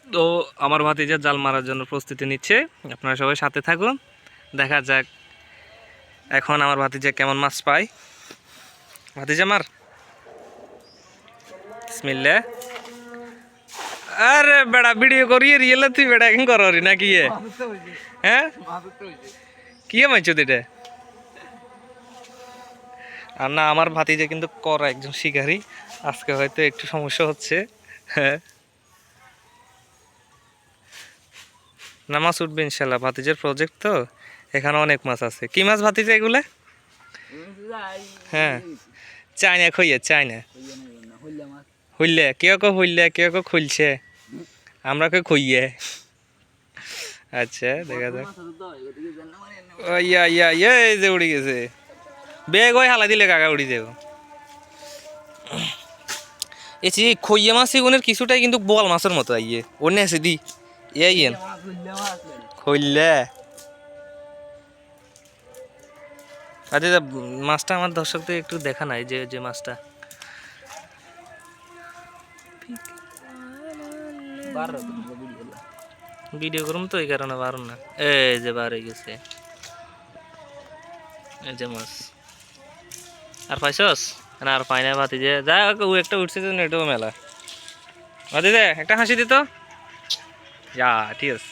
তো আমার ভাতিজা জাল মারার জন্য প্রস্তুতি নিচ্ছে, আপনারা সবাই সাথে থাকুন, দেখা যাক এখন আমার ভাতিজা কেমন মাছ পায়। ভাতিজা মার, বিসমিল্লাহ। আরে বেড়া ভিডিও করিয়ে রিয়েল তুই বেড়া এখন করি না কি হ্যাঁ কি মাইছো এটা। আর না, আমার ভাতিজা কিন্তু করা একজন শিকারী, আজকে হয়তো একটু সমস্যা হচ্ছে। হ্যাঁ, না মাছ উঠবে ইনশাল্লাহ, ভাতিজার প্রজেক্ট তো, এখানে অনেক মাছ আছে। কি মাছ ভাতিজা এগুলা? হ্যাঁ, চাইনা খইয়া, চাইনা হইলে কেউ কেউ হইলে কেউ কেউ খুলছে, আমরা কেউ খুইয়ে। আচ্ছা দেখা যাক। ইয়া ইয়া ইয়া, এই যে উড়ে গেছে, বেগ ওই হালা দিলে কাকা উড়ি যাবো। এসি খইয়া মাছ এগুনের কিছুটাই কিন্তু বোয়াল মাছের মতো আইয়ে অন্য আছে দি ইয়েন খইলে। আচ্ছা, মাছটা আমার দর্শকদের একটু দেখা নাই, যে যে মাছটা ভিডিও করুম তো এই কারণে বারণ না। এই যে বার হয়ে গেছে, এই যে মাছ। আর পাইছস না? আর পাই না ভাতি, যে যা ও একটা উঠছে তো নেটও মেলা। ভাতি দে একটা হাসি দিত, যা ঠিক আছে।